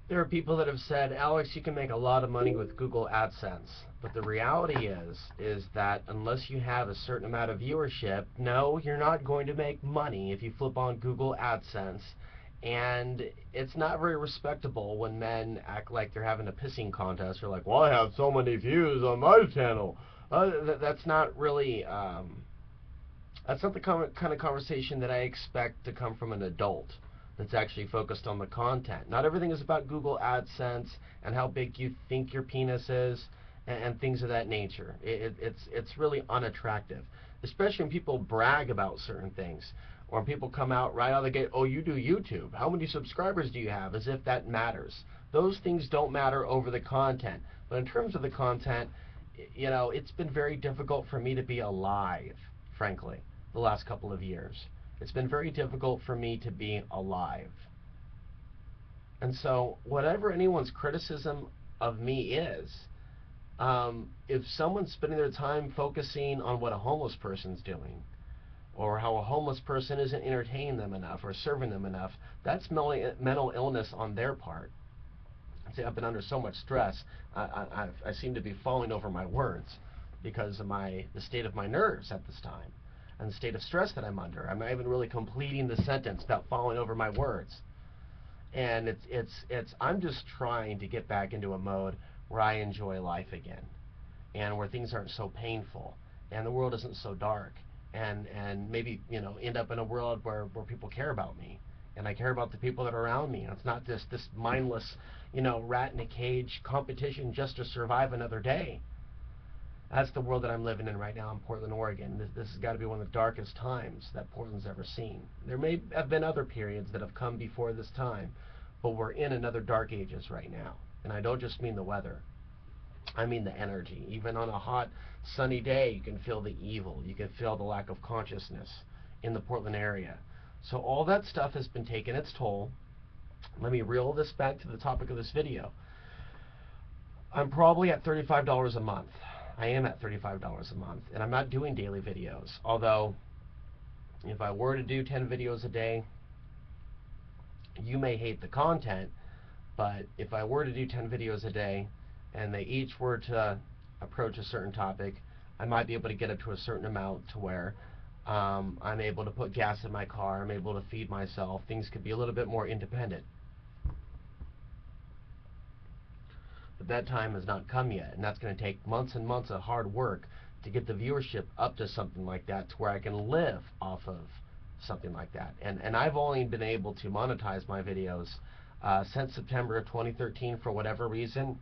There are people that have said, Alex, you can make a lot of money with Google Adsense. But the reality is that unless you have a certain amount of viewership, no, you're not going to make money if you flip on Google AdSense. And it's not very respectable when men act like they're having a pissing contest. They're like, well, I have so many views on my channel. That's not really, that's not the kind of conversation that I expect to come from an adult that's actually focused on the content. Not everything is about Google AdSense and how big you think your penis is and things of that nature. It's really unattractive, especially when people brag about certain things. Or when people come out right out of the gate, oh, you do YouTube. How many subscribers do you have? As if that matters. Those things don't matter over the content. But in terms of the content, it's been very difficult for me to be alive, frankly, the last couple of years. It's been very difficult for me to be alive. And so, whatever anyone's criticism of me is, if someone's spending their time focusing on what a homeless person's doing, or how a homeless person isn't entertaining them enough or serving them enough, that's mental illness on their part. See, I've been under so much stress, I seem to be falling over my words because of the state of my nerves at this time and the state of stress that I'm under. I'm not even really completing the sentence without falling over my words. And I'm just trying to get back into a mode where I enjoy life again, and where things aren't so painful, and the world isn't so dark, and maybe end up in a world where people care about me, and I care about the people that are around me, and it's not this mindless rat in a cage competition just to survive another day. That's the world that I'm living in right now in Portland, Oregon. This has got to be one of the darkest times that Portland's ever seen. There may have been other periods that have come before this time, but we're in another dark ages right now. And I don't just mean the weather. I mean the energy. Even on a hot, sunny day, you can feel the evil. You can feel the lack of consciousness in the Portland area. So all that stuff has been taking its toll. Let me reel this back to the topic of this video. I'm probably at $35 a month. I am at $35 a month, and I'm not doing daily videos. Although, if I were to do 10 videos a day, you may hate the content, but if I were to do 10 videos a day, and they each were to approach a certain topic, I might be able to get up to a certain amount to where I'm able to put gas in my car, I'm able to feed myself, things could be a little bit more independent. But that time has not come yet, and that's going to take months and months of hard work to get the viewership up to something like that to where I can live off of something like that. And I've only been able to monetize my videos since September of 2013 for whatever reason.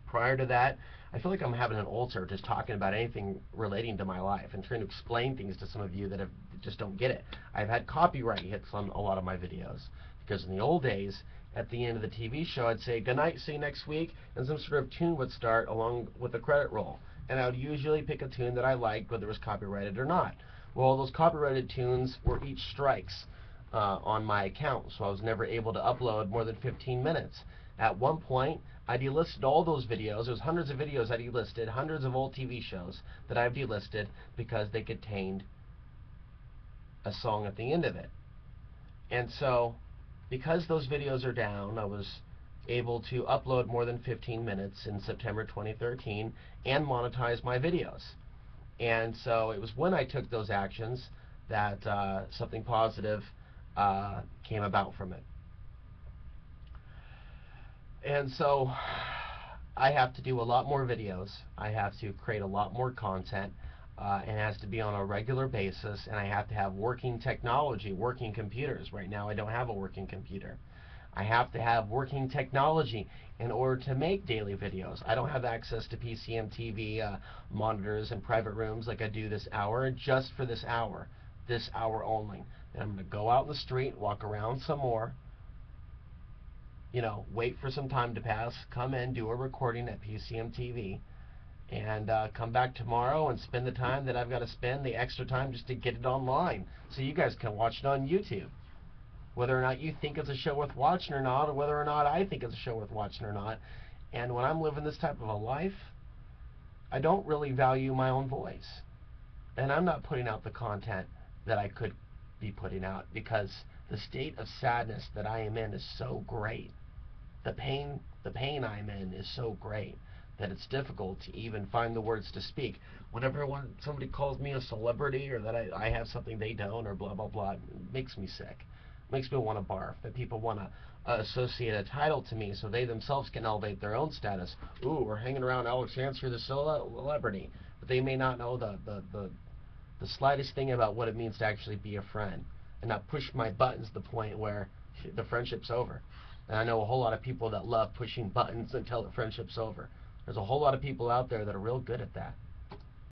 Prior to that, I feel like I'm having an ulcer just talking about anything relating to my life and trying to explain things to some of you that just don't get it. I've had copyright hits on a lot of my videos because in the old days, at the end of the TV show, I'd say, good night, see you next week, and some sort of tune would start along with the credit roll. And I would usually pick a tune that I liked, whether it was copyrighted or not. Well, those copyrighted tunes were each strikes on my account, so I was never able to upload more than 15 minutes. At one point, I delisted all those videos. There was hundreds of videos I delisted, hundreds of old TV shows that I've delisted because they contained a song at the end of it. And so, because those videos are down, I was able to upload more than 15 minutes in September 2013 and monetize my videos. And so it was when I took those actions that something positive came about from it. And so I have to do a lot more videos. I have to create a lot more content. It has to be on a regular basis, and I have to have working technology, working computers. Right now I don't have a working computer. I have to have working technology in order to make daily videos. I don't have access to PCM TV monitors and private rooms like I do this hour, just for this hour only. And I'm going to go out in the street, walk around some more, wait for some time to pass, come in, do a recording at PCM TV, and come back tomorrow and spend the time that I've got to spend, the extra time, just to get it online so you guys can watch it on YouTube. Whether or not you think it's a show worth watching or not, or whether or not I think it's a show worth watching or not. And when I'm living this type of a life, I don't really value my own voice. And I'm not putting out the content that I could be putting out because the state of sadness that I am in is so great the pain I'm in is so great that it's difficult to even find the words to speak. Whenever somebody calls me a celebrity, or that I have something they don't, or blah blah blah, it makes me sick. It makes me want to barf. That people want to associate a title to me so they themselves can elevate their own status. Ooh, we're hanging around Alex Hanser, the celebrity, but they may not know the slightest thing about what it means to actually be a friend, and not push my buttons to the point where the friendship's over. And I know a whole lot of people that love pushing buttons until the friendship's over. There's a whole lot of people out there that are real good at that.